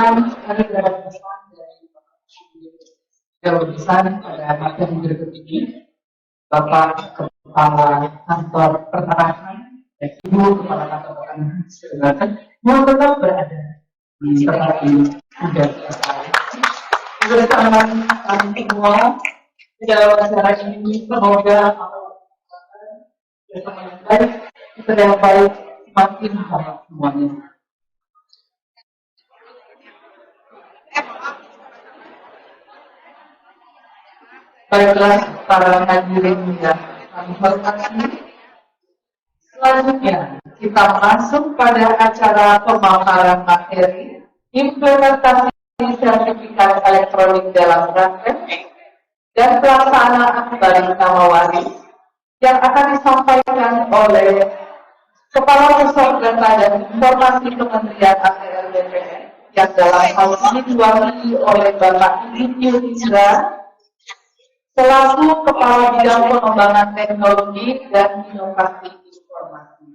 teman-teman, kami dapat pesan dari Bapak Besar pada materi berikut ini, Bapak Kepala Kantor Pertanahan dan Ibu Kepala Kantor Pertanahan yang tetap berada di tempat ini sudah selesai. Bersama kami semua di dalam acara ini, semoga bersama yang baik, kita yang baik semakin baik semuanya. Baiklah para hadirin yang kami hormati, selanjutnya kita masuk pada acara pemaparan materi implementasi sertifikat elektronik dalam praktek dan pelaksanaan balik nama waris yang akan disampaikan oleh Kepala Pusat Data dan Informasi Kementerian ATR BPN yang dalam hal ini diwakili oleh Bapak Ibnu Indra selaku Kepala Bidang Pengembangan Teknologi dan Inovasi Informasi,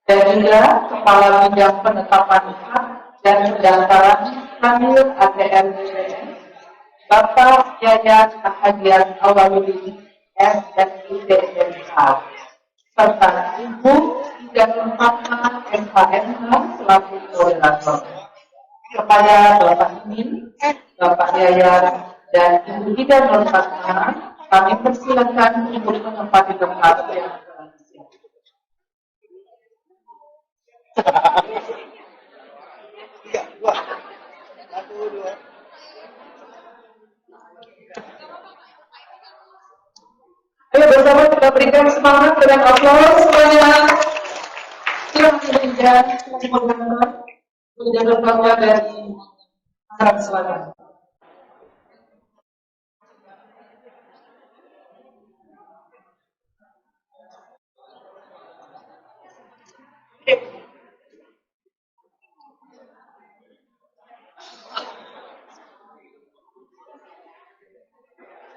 dan juga Kepala Bidang Penetapan Hak dan Pendaftaran Kanwil ATR BPN, Bapak Yayat Ahadian Awaludin SSIDMH, serta Ibu Ida Fatma SHMH selaku koordinator. Kepada Bapak Imin, Bapak Yayat, dan Ibu Ida Fatma, kami persilakan untuk menempati tempat yang ayo bersama kita berikan semangat dengan aplaus semuanya. Silakan Ida, silakan menjaga fatwa dari masyarakat selatan.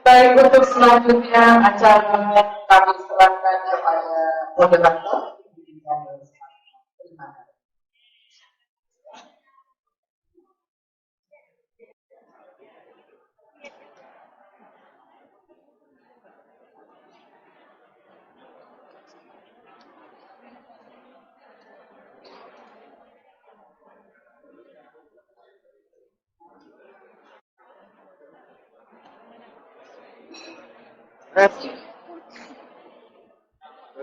Baik, untuk selanjutnya acara kami serahkan kepada moderator.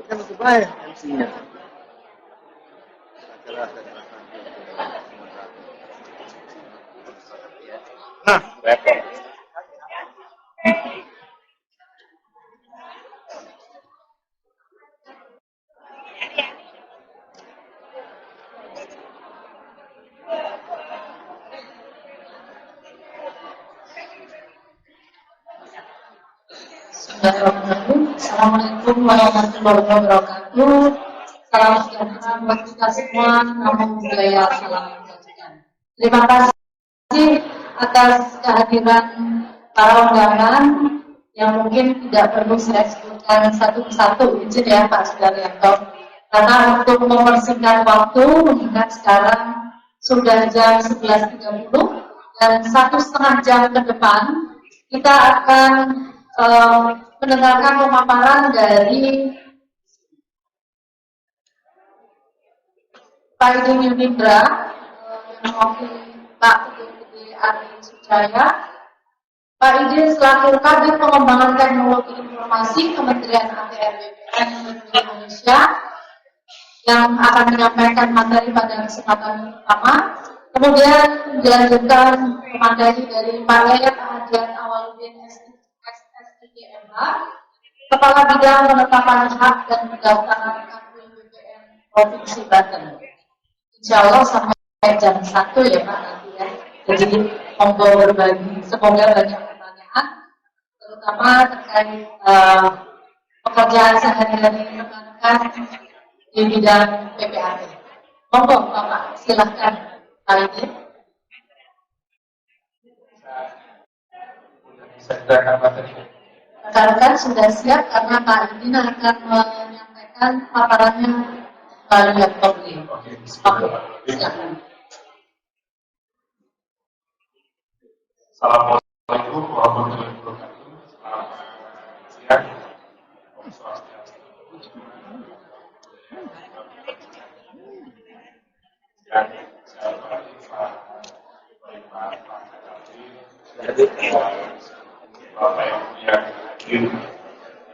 Kan masih banyak MC-nya. Nah, repot. Assalamualaikum warahmatullahi wabarakatuh. Salam sejahtera buat kita semua. Namo Buddhaya, salam kebajikan. Terima kasih atas kehadiran para undangan yang mungkin tidak perlu saya sebutkan satu persatu, izin ya Pak Sudaryanto. Karena untuk mempersingkat waktu, mengingat sekarang sudah jam 11.30 dan 1,5 jam ke depan kita akan mendengarkan pemaparan dari Pak Idin Yunindra yang mewakili Pak Gede Ari Sujaya. Pak Idin selaku Kadif Pengembangan Teknologi Informasi Kementerian ATR BPN Indonesia yang akan menyampaikan materi pada kesempatan pertama. Kemudian dilanjutkan materi dari Pak Yayat Ahadian Awaludin SSIDMH, Kepala Bidang Penetapan Hak dan Pendaftaran Kanwil BPN Provinsi Banten. Insya Allah sampai jam 1 ya Pak nanti ya. Jadi monggo berbagi, semoga banyak pertanyaan, terutama terkait pekerjaan sehari-hari rekan-rekan di bidang PPAT. Monggo Bapak, silahkan kali ini. Rekan-rekan sudah siap karena Pak Idin akan menyampaikan paparannya melalui laptop ini. Oke, silakan. Assalamualaikum warahmatullahi wabarakatuh. Selamat siang. Om Swastiastu. Yang saya hormati Pak Kadri, Bapak Ibu yang hadir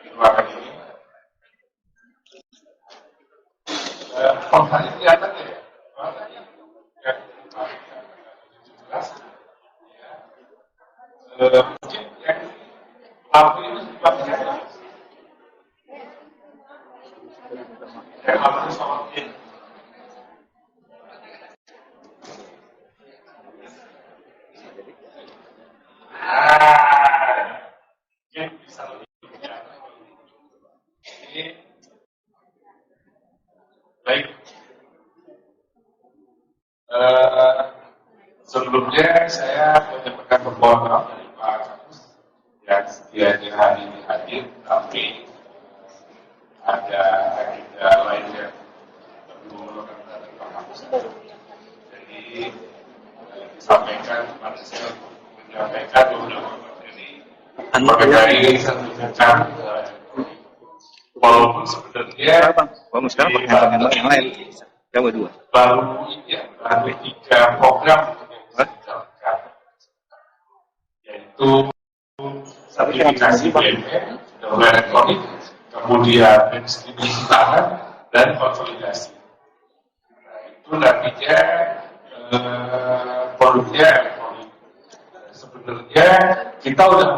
di ruangan ini. Tadi kelihatan ya, Pak tadi yang jelas. Mungkin yang lampu ini sebabnya yang lampu semakin mungkin bisa lebih ini baik. Sebelumnya saya menyampaikan permohonan maaf dari Pak Kapus yang sedianya hari ini hadir, tapi ada agenda lain yang perlu melakukan dari Pak Kapus. Jadi disampaikan kepada saya untuk menyampaikan beberapa materi mengenai sertifikat walaupun sebenarnya Kamu sekarang pakai handphone yang lain. Coba dua. baru ini ya, baru 3 program yang dijalankan, yaitu sertifikasi BME, jalur elektronik, kemudian distribusi tangan, dan konsolidasi. Nah, itu nantinya produknya elektronik. Sebenarnya kita udah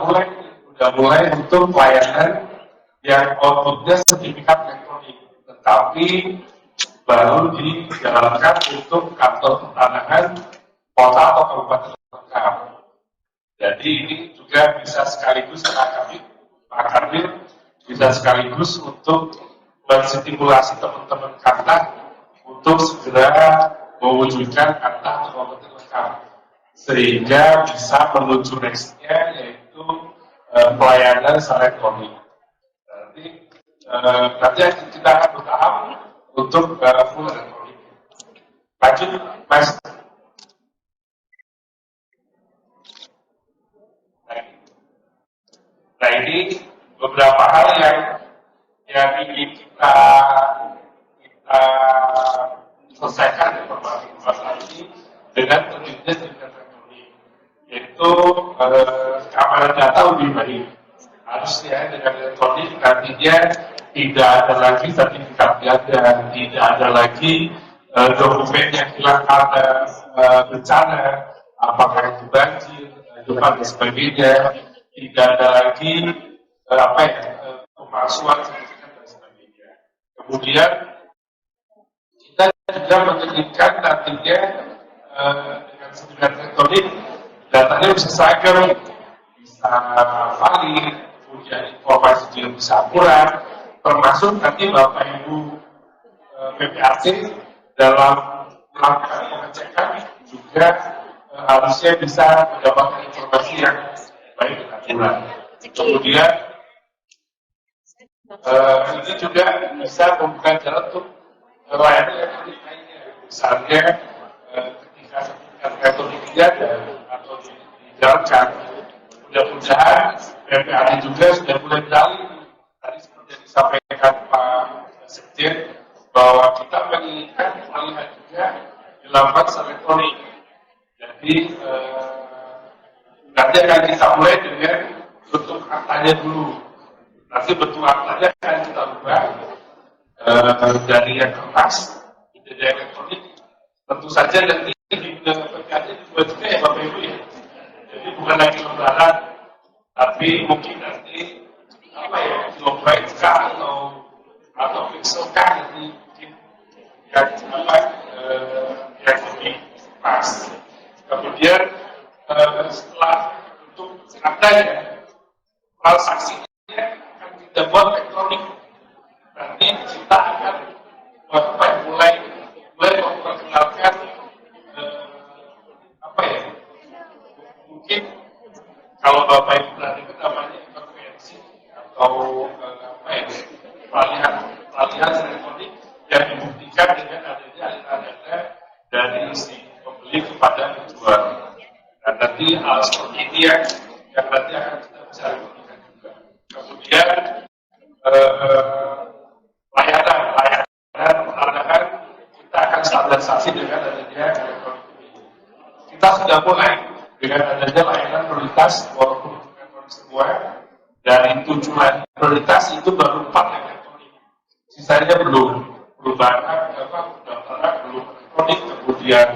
mulai untuk pelayanan yang outputnya sertifikat elektronik, tetapi baru dijalankan untuk kantor pertanahan kota atau kabupaten lengkap. Jadi ini juga bisa sekaligus Pak Karmil bisa sekaligus untuk menstimulasi teman-teman kata untuk segera mewujudkan kata atau kabupaten lengkap, sehingga bisa menuju nextnya yaitu pelayanan secara elektronik. Nanti kita akan bertahap untuk full elektronik. Lanjut, Mas. Nah ini beberapa hal yang ingin kita selesaikan informasi ini dengan terbitnya sertifikat elektronik, yaitu keamanan data lebih baik. Harusnya dengan elektronik nantinya tidak ada lagi sertifikat ganda, tidak ada lagi dokumen yang hilang karena bencana, apakah itu banjir, gempa dan sebagainya, tidak ada lagi pemalsuan sertifikat dan sebagainya. Kemudian kita juga menginginkan nantinya dengan sertifikat elektronik datanya bisa seragam, bisa valid, kemudian informasi juga bisa akurat, termasuk nanti Bapak Ibu PPAC dalam melakukan pengecekan juga harusnya bisa mendapatkan informasi yang baik dan akurat. Kemudian ini juga bisa membuka jalan untuk layanan elektronik lainnya. Misalnya ketika sertifikat elektronik ada atau dijalankan, mudah-mudahan PPAC juga sudah mulai beralih. Tadi seperti yang disampaikan Pak Sekjen bahwa kita menginginkan pengalihan juga dilakukan secara elektronik. Jadi nanti akan kita mulai dengan bentuk aktanya dulu. Nanti bentuk aktanya akan kita ubah dari yang kertas menjadi elektronik. Tentu saja nanti di PPAC dibuat juga ya Bapak Ibu ya. Jadi bukan lagi lembaran, tapi mungkin nanti kilobyte atau pixel nanti mungkin yang lebih pas. Kemudian setelah untuk katanya transaksinya akan kita buat elektronik. Nanti kita akan mulai memperkenalkan mungkin kalau Bapak Ibu perhatikan namanya intervensi atau pelatihan elektronik yang dibuktikan dengan adanya aliran dana dari si pembeli kepada penjual. Dan nanti hal seperti ini terstandarisasi dengan adanya elektronik ini. Kita sudah mulai dengan adanya layanan prioritas walaupun elektronik semua. Dari 7 layanan prioritas itu baru 4 elektronik. Sisanya belum perubahan pendaftaran belum elektronik, kemudian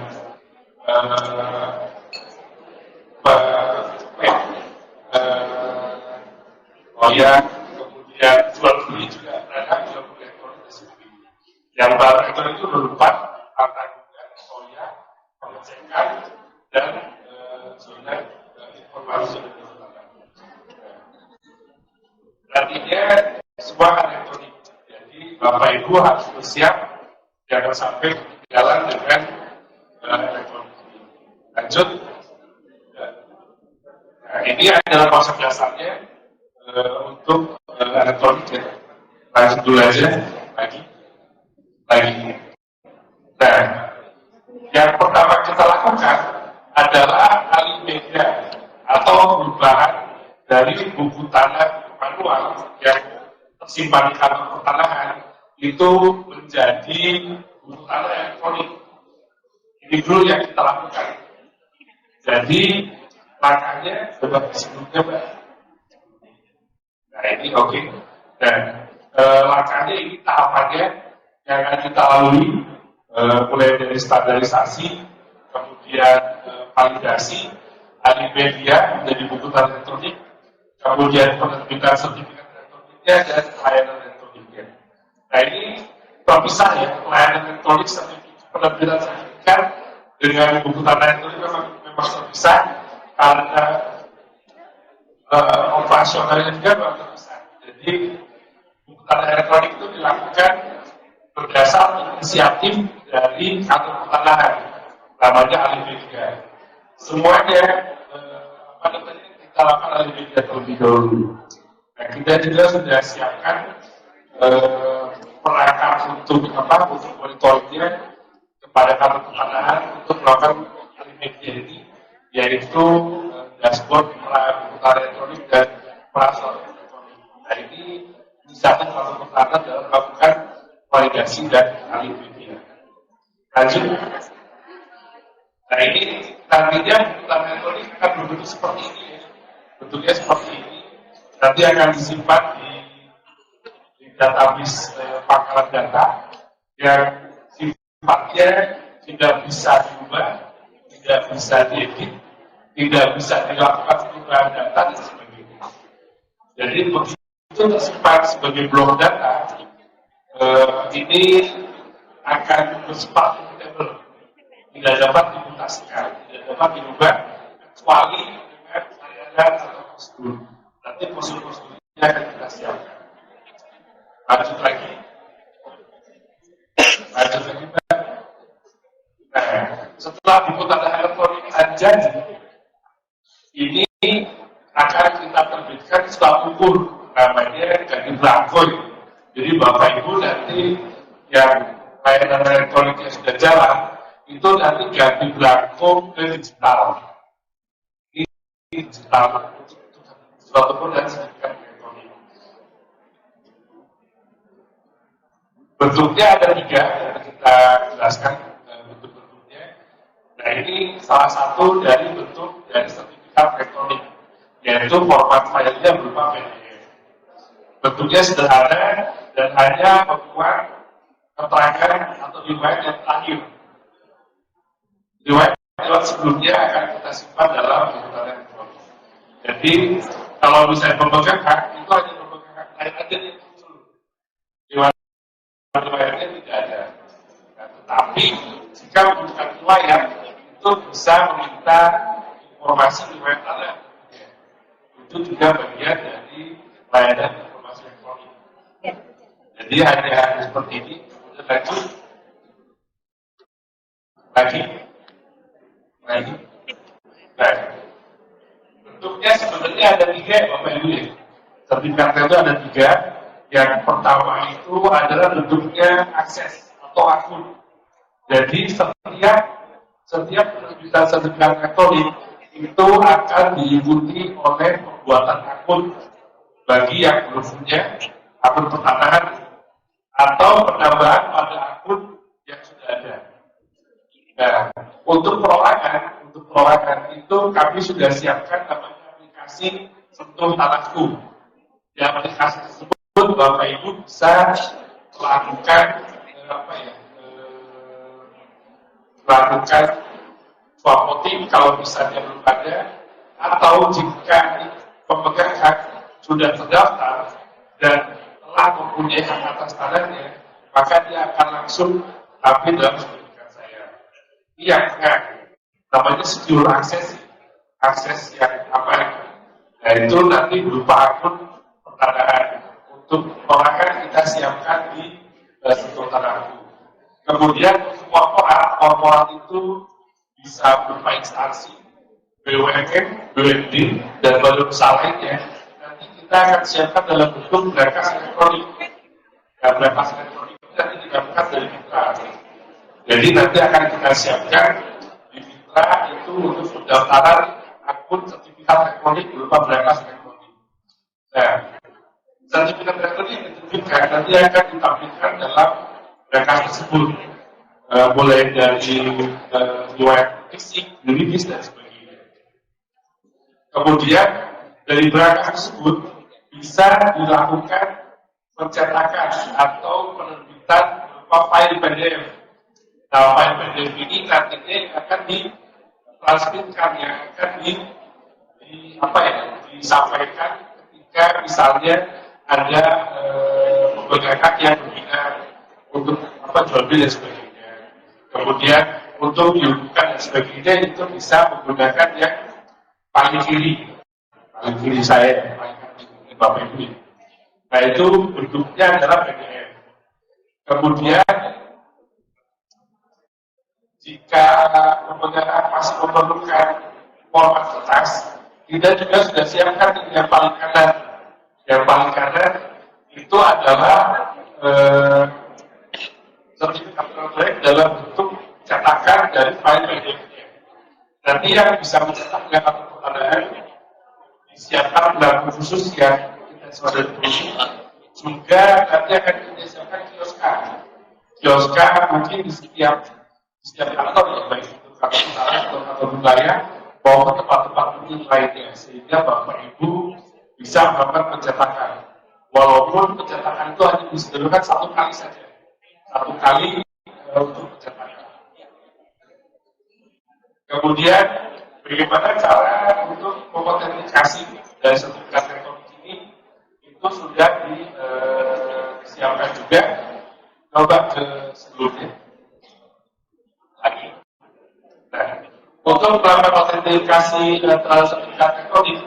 kemudian jual beli juga ada jual beli elektronik dan sebagainya. Yang baru elektronik itu berupa tata guna, soya, pengecekan dan zona informasi dan artinya semua elektronik. Jadi Bapak Ibu harus bersiap jangan sampai jalan dengan elektronik. Lanjut. Nah, ini adalah konsep dasarnya untuk elektronik ya. Lanjut dulu aja lagi. Nah, yang pertama kita lakukan adalah alih media atau perubahan dari buku tanah manual yang tersimpan di kantor pertanahan itu menjadi buku tanah elektronik. Ini dulu yang kita lakukan. Jadi langkahnya seperti sebelumnya, Mbak. Nah ini oke. Dan langkahnya ini tahapannya yang akan kita lalui mulai dari standarisasi, kemudian validasi, alih media menjadi buku tanah elektronik, kemudian penerbitan sertifikat elektroniknya dan layanan elektroniknya. Nah ini terpisah ya, layanan elektronik sertifikat penerbitan sertifikat dengan buku tanah elektronik memang terpisah karena operasionalnya juga memang terpisah. Jadi buku tanah elektronik itu dilakukan berdasar inisiatif dari kantor pertanahan, namanya alih media. Semuanya kita lakukan alih media terlebih dahulu. Nah, kita juga sudah siapkan perangkat untuk monitoringnya kepada kantor pertanahan untuk melakukan alih media ini, yaitu dashboard perangkat elektronik dan perasaan elektronik. Nah, ini inisiatif kantor pertanahan dalam melakukan validasi dan alih media. Lanjut. Nah ini nantinya buku elektronik akan berbentuk seperti ini ya. Bentuknya seperti ini. Nanti akan disimpan di database pangkalan data yang sifatnya tidak bisa diubah, tidak bisa diedit, tidak bisa dilakukan perubahan data dan sebagainya. Jadi begitu tersimpan sebagai blok data, ini akan bersifat immutable, tidak dapat dimutasikan, tidak dapat diubah kecuali dengan layanan atau prosedur. Nanti prosedur-prosedurnya akan kita siapkan. Lanjut lagi, Mbak. Nah, setelah buku tanda elektronik jadi, ini akan kita terbitkan setelah ukur, namanya jadi blankoy. Jadi Bapak Ibu nanti yang layanan elektroniknya sudah jalan, itu nanti ganti belangko ke digital. Ini digital, suatu pun dan sertifikat elektronik. Bentuknya ada 3 yang kita jelaskan bentuk-bentuknya. Nah ini salah satu dari bentuk dari sertifikat elektronik, yaitu format filenya berupa PDF. Bentuknya sederhana dan hanya memuat keterangan atau riwayat yang terakhir. Riwayat sebelumnya akan kita simpan dalam buku tanda elektronik. Jadi kalau misalnya pemegang hak itu hanya pemegang hak lain aja yang muncul. Riwayatnya tidak ada. Nah, tetapi jika membutuhkan riwayat itu bisa meminta informasi riwayat tanah. Itu juga bagian dari layanan informasi elektronik. Jadi hanya seperti ini. Kemudian lagi. Nah, bentuknya sebenarnya ada 3, Bapak Ibu ya. Sertifikatnya itu ada 3. Yang pertama itu adalah bentuknya akses atau akun. Jadi setiap penerbitan sertifikat elektronik itu akan diikuti oleh pembuatan akun bagi yang belum punya akun pertanahan atau penambahan pada akun yang sudah ada. Nah, untuk perorangan itu kami sudah siapkan namanya aplikasi Sentuh Tanahku. Di aplikasi tersebut Bapak Ibu bisa melakukan melakukan swap voting kalau misalnya belum ada, atau jika pemegang hak sudah terdaftar dan telah mempunyai hak atas tanahnya, maka dia akan langsung ambil dalam sertifikat saya. Yang namanya secure akses yang aman. Nah itu nanti berupa akun pertandaan. Untuk perorangan kita siapkan di Sentuh Tanahku. Kemudian korporat itu bisa berupa instansi, BUMN, BUMD, dan badan usaha lainnya. Nanti kita akan siapkan dalam bentuk berkas elektronik. Dan berkas elektronik itu nanti didapatkan dari mitra. Jadi nanti akan kita siapkan di mitra itu untuk pendaftaran akun sertifikat elektronik berupa berkas elektronik. Nah, sertifikat elektronik yang diterbitkan nanti akan ditampilkan dalam berkas tersebut. Mulai dari riwayat fisik, juridis, dan sebagainya. Kemudian dari berkas tersebut bisa dilakukan pencetakan atau penerbitan berupa file PDF. Nah, file PDF ini nantinya akan ditranskripkan, yang akan disampaikan ketika misalnya ada pemegang hak yang berminat untuk jual beli dan sebagainya. Kemudian untuk diumumkan dan sebagainya itu bisa menggunakan yang paling kiri saya, paling kiri Bapak Ibu. Nah itu bentuknya adalah PDF. Kemudian jika pemegang masih memerlukan format kertas, kita juga sudah siapkan yang paling kanan. Yang paling kanan itu adalah sertifikat terbaik dalam bentuk cetakan dari file PDF-nya. Nanti yang bisa mencetaknya atau pertandaan disiapkan dalam khusus yang kita sudah tulis. Juga nanti akan kita siapkan kioska mungkin di setiap kantor ya, baik itu kantor usaha atau kantor wilayah maupun tempat-tempat penting lainnya, sehingga Bapak Ibu bisa melakukan pencetakan. Walaupun pencetakan itu hanya disediakan satu kali saja. Satu kali untuk pencetakan. Kemudian bagaimana cara untuk mengautentikasi dari sertifikat elektronik ini itu sudah disiapkan juga. Coba ke sebelumnya lagi. Nah, untuk melakukan autentikasi terhadap sertifikat elektronik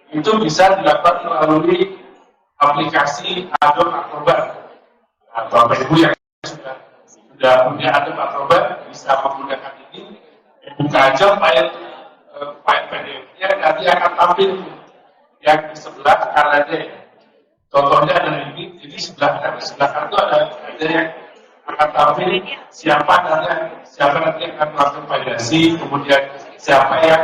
itu bisa dilakukan melalui aplikasi Adobe Acrobat. Nah, Bapak Ibu yang sudah punya Adobe Acrobat bisa menggunakan ini, buka aja file PDF-nya, nanti akan tampil yang di sebelah kanannya. Contohnya ada ini, jadi sebelah kanan itu ada yang akan tampil siapa nanti yang akan melakukan validasi, kemudian siapa yang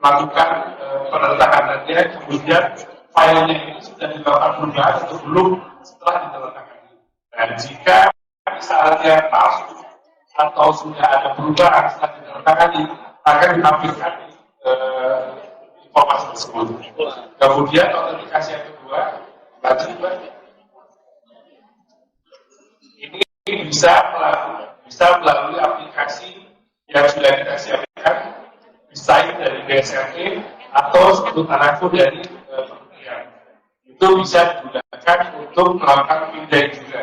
melakukan penandatangannya, kemudian filenya ini sudah dilakukan perubahan atau belum setelah ditandatangani. Dan jika misalnya palsu atau sudah ada perubahan setelah ditandatangani, akan ditampilkan informasi tersebut. Kemudian autentikasi yang kedua, ini bisa melalui aplikasi yang sudah kita siapkan, desain dari BSRT atau Sentuh Tanahku dari kementerian. Itu bisa digunakan untuk melakukan pindai juga.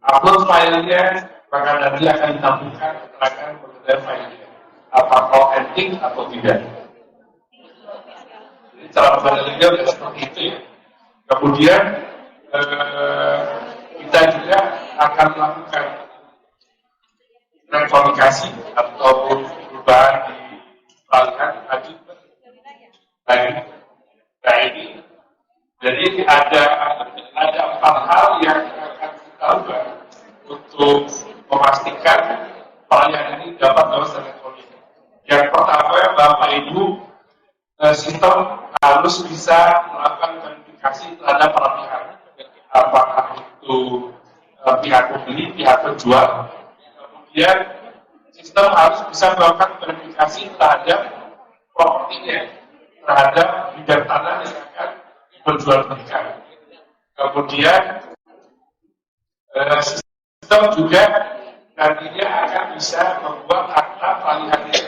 Upload filenya, maka nanti akan ditampilkan keterangan mengenai filenya, apakah authentic atau tidak. Jadi cara pembandingannya sudah seperti itu ya. Kemudian kita juga akan melakukan elektronikasi atau perubahan di peralihan lagi. Nah ini, jadi ada 4 hal yang akan kita ubah untuk memastikan peralihan ini dapat lewat elektronik. Yang pertama, Bapak Ibu, sistem harus bisa melakukan verifikasi terhadap peralihan, apakah itu pihak pembeli, pihak penjual. Kemudian sistem harus bisa melakukan verifikasi terhadap propertinya, terhadap bidang tanah yang akan diperjualbelikan. Kemudian sistem juga nantinya akan bisa membuat akta palihannya.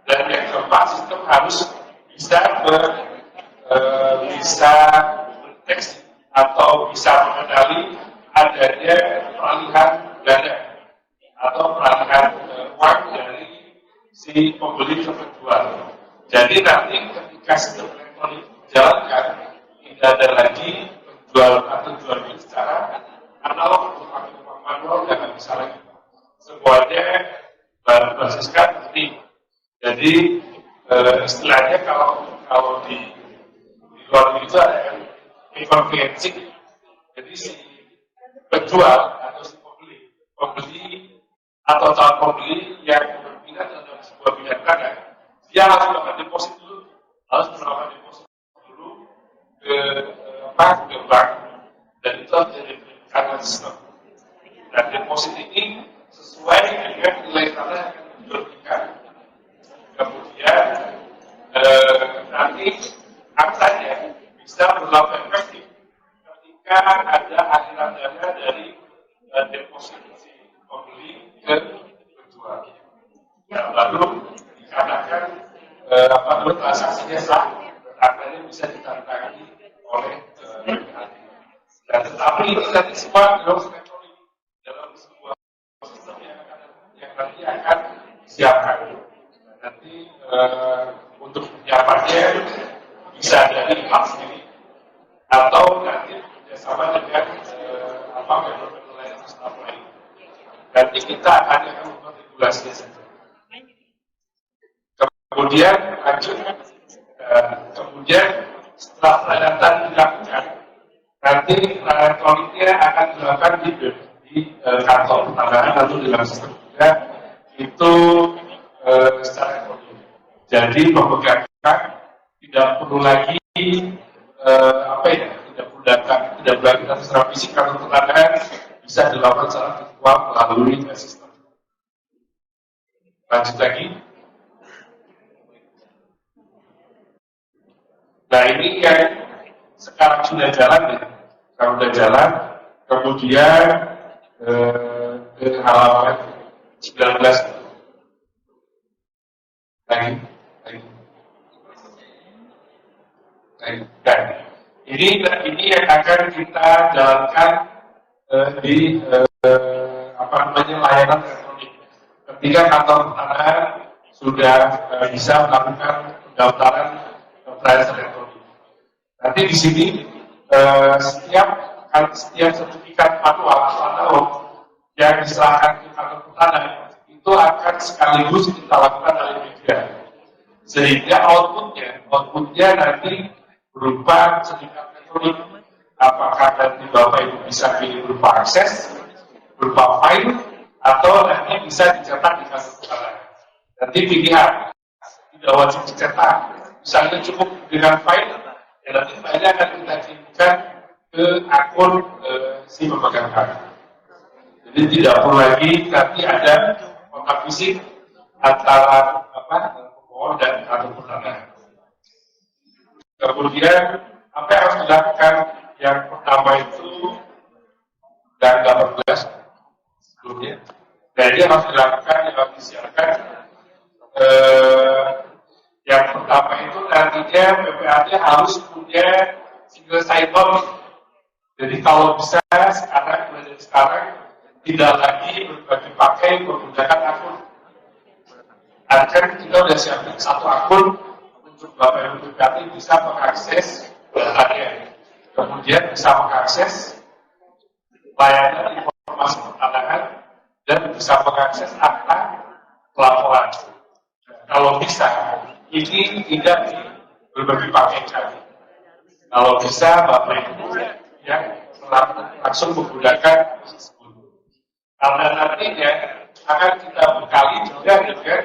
Dan yang keempat, sistem harus bisa bisa mendeteksi atau bisa mengenali adanya peralihan dana atau peralihan uang dari si pembeli ke penjual. Jadi nanti ketika sistem elektronik dijalankan, tidak ada lagi penjual atau jual beli secara analog atau manual, dan bisa lagi semuanya berbasiskan bukti. Jadi istilahnya kalau di luar itu ada conveyancing. Jadi si penjual atau si pembeli atau calon pembeli yang berminat dalam sebuah bidang tanah, dia harus melakukan deposit dulu, ke bank, dan itu harus jadi karena sistem. Dan deposit ini sesuai dengan nilai tanah yang akan dijualbelikan. Kemudian nanti aktanya bisa berlaku efektif ketika ada aliran dana dari deposit si pembeli ke penjual. Lalu dikatakan transaksinya sah, aktanya bisa ditandatangani oleh PPAT. Dan tetapi ini nanti semua harus elektronik dalam sebuah sistem yang nanti akan disiapkan. Nanti untuk penyiapannya bisa dari hak sendiri atau nanti bekerjasama dengan vendor lain atau staff lain. Nanti kita hanya akan membuat regulasinya saja. Kemudian lanjut, kemudian setelah pengadaan dilakukan, nanti elektroniknya akan dilakukan di kantor pertanahan atau dalam sistem juga itu secara elektronik. Jadi pemegang tidak perlu lagi tidak perlu datang, tidak perlu lagi datang secara fisik, karena pertanahan bisa dilakukan secara virtual melalui sistem. Lanjut lagi. Nah, ini yang sekarang sudah jalan ya. Sekarang sudah jalan, kemudian ke halaman 19 lagi. Nah, ini yang akan kita jalankan di layanan elektronik. Ketika kantor pertanahan sudah bisa melakukan pendaftaran transaksi elektronik. Nanti di sini setiap sertifikat manual atau analog yang diserahkan ke kantor pertanahan itu akan sekaligus kita lakukan oleh media, sehingga outputnya nanti berupa sertifikat elektronik. Apakah nanti Bapak Ibu bisa pilih berupa akses, berupa file, atau nanti bisa dicetak di kantor pertanahan. Nanti pilihan, tidak wajib dicetak. Misalnya cukup dengan file, ya nanti filenya akan kita kirimkan ke akun si pemegang hak. Jadi tidak perlu lagi nanti ada kontak fisik antara pemohon dan kantor pertanahan. Kemudian apa yang harus dilakukan? Yang pertama itu dan 18 sebelumnya. Jadi harus dilakukan, yang harus disiarkan. Yang pertama itu nantinya PPAT harus punya single sign-on. Jadi kalau bisa sekarang tidak lagi berbagi pakai menggunakan akun. Akan kita sudah siapkan satu akun untuk Bapak Ibu PPAT bisa mengakses datanya. Kemudian bisa mengakses layanan informasi pertanahan dan bisa mengakses akta pelaporan. Kalau bisa, ini tidak berbagi pakaian. Kalau bisa, Bapak Ibu yang langsung menggunakan tersebut. Karena nantinya akan kita bekali juga dengan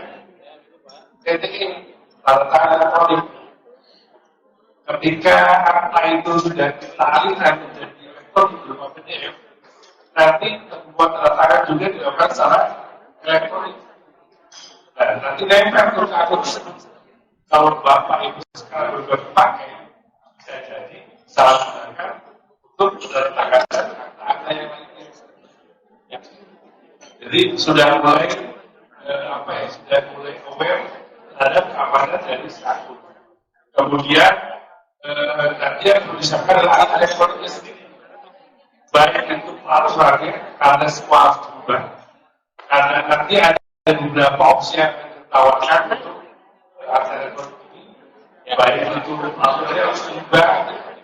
TTI, tanda tangan elektronik. Ketika akta itu sudah kita alihkan menjadi elektronik berupa PDF, nanti pembuat tanda tangan juga dilakukan secara elektronik. Dan nanti nempel ke akun tersebut. Kalau Bapak Ibu sekarang sudah dipakai, bisa jadi salah gunakan untuk meletakkan kata-kata yang lainnya. Ya. Jadi sudah mulai sudah mulai aware terhadap keamanan dari akun. Kemudian nanti yang perlu disiapkan adalah alat elektroniknya sendiri. Baik itu peraturannya karena semua harus berubah. Karena nanti ada beberapa opsi yang ditawarkan untuk alat elektronik ini. Baik itu peraturannya harus berubah,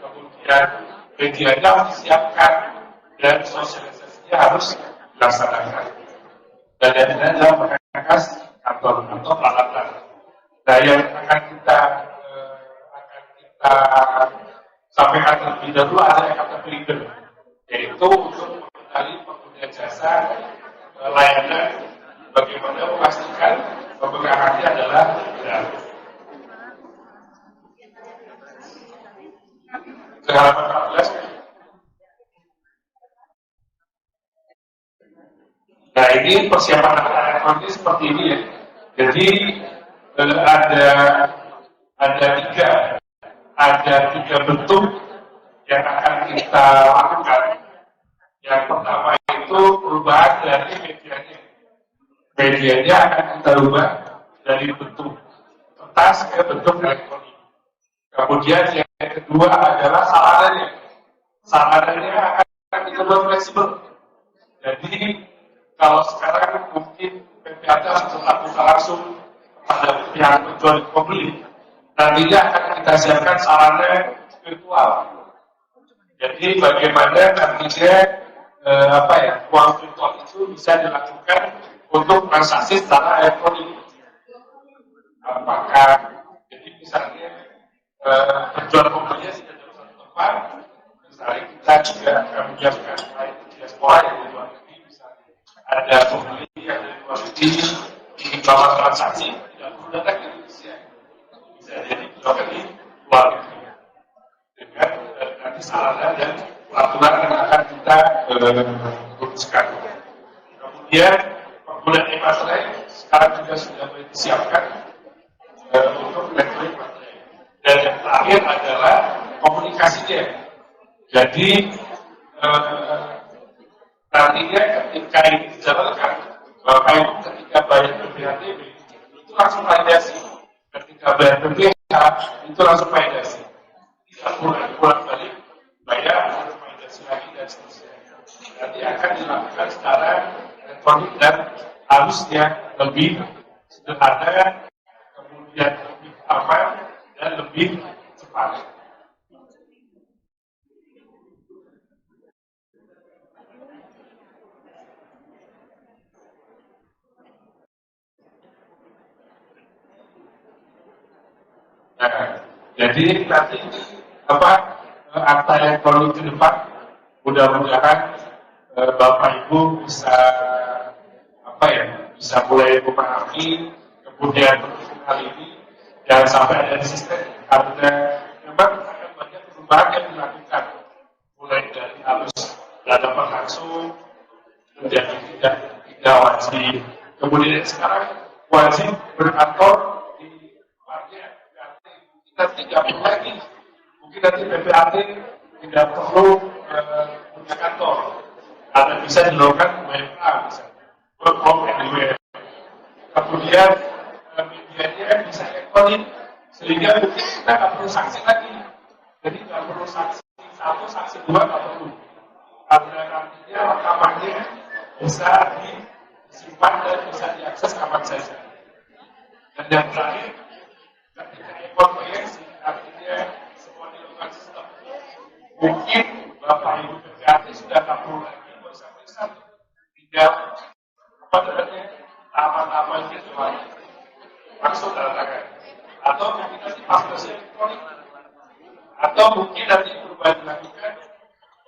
kemudian medianya harus disiapkan dan sosialisasinya harus dilaksanakan. Dan yang lain adalah perkakas kantor atau peralatan. Nah, yang akan kita sampaikan terlebih dahulu ada kata trigger, yaitu untuk mengenali pengguna jasa layanan bagaimana memastikan pembegahannya adalah benar. Ke halaman 14. Nah, ini persiapan elektronik seperti ini ya. Jadi ada tiga bentuk yang akan kita lakukan. Yang pertama itu perubahan dari medianya. Medianya akan kita rubah dari bentuk kertas ke bentuk elektronik. Kemudian yang kedua adalah sarananya. Sarananya akan kita buat fleksibel. Jadi kalau sekarang mungkin PPAT harus melakukan langsung pada pihak penjual pembeli, nantinya akan kita siapkan sarana virtual. Jadi bagaimana nantinya uang virtual itu bisa dilakukan untuk transaksi secara elektronik. Apakah jadi misalnya penjual pembelinya sudah dalam satu tempat, misalnya kita juga akan menyiapkan diaspora yang di luar negeri, misalnya ada pembeli yang dari luar negeri ingin melakukan transaksi tidak perlu datang ke Indonesia, bisa jadi dilakukan di luar negeri dengan nanti sarana dan peraturan yang akan kita rumuskan. Kemudian penggunaan e-materai sekarang juga sudah disiapkan untuk elektronik materai. Dan yang terakhir adalah komunikasinya. Jadi nantinya ketika ini dijalankan, Bapak Ibu ketika bayar BPHT itu langsung validasi. Ketika bayar BPH itu langsung validasi. Tidak pulang balik bayar langsung validasi lagi dan seterusnya. Nanti akan dilakukan secara elektronik dan harusnya lebih sederhana, kemudian lebih aman dan lebih cepat. Nah, jadi nanti akta elektronik ke depan, mudah-mudahan Bapak Ibu bisa bisa mulai memahami, kemudian hal ini jangan sampai ada resisten karena memang akan banyak perubahan yang dilakukan, mulai dari harus dapat langsung menjadi tidak wajib, kemudian sekarang wajib berkantor di parkir. Kita tidak perlu lagi, mungkin nanti PPAT tidak perlu punya kantor, karena bisa dilakukan WFA misalnya, work from anywhere. Kemudian medianya bisa elektronik, sehingga mungkin kita nggak perlu saksi lagi, jadi nggak perlu saksi 1, saksi 2 nggak perlu, karena nantinya rekamannya bisa disimpan dan bisa diakses kapan saja. Dan yang terakhir, ketika e-konferensi artinya semua dilakukan sistem. Mungkin Bapak Ibu PPAT sudah tak perlu lagi periksa-periksa, tinggal tahapan-tahapan itu langsung tanda tangan. Atau mungkin nanti paspasi elektronik, atau mungkin nanti perubahan dilakukan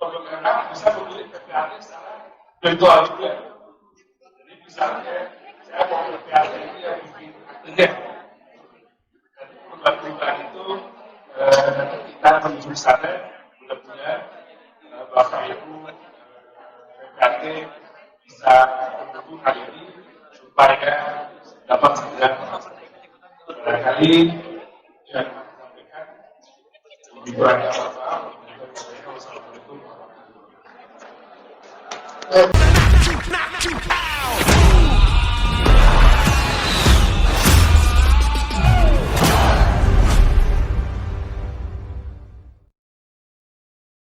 pemegang bisa memilih PPAT secara virtual juga. Jadi misalnya saya mau PPAT ini yang bikin aktenya. Perubahan itu kita menuju ke sana, mudah-mudahan Bapak Ibu PPAT bisa mendukung hal ini supaya dapat segera barangkali yang sampaikan lebih kurangnya apa. Wassalamualaikum warahmatullahi wabarakatuh.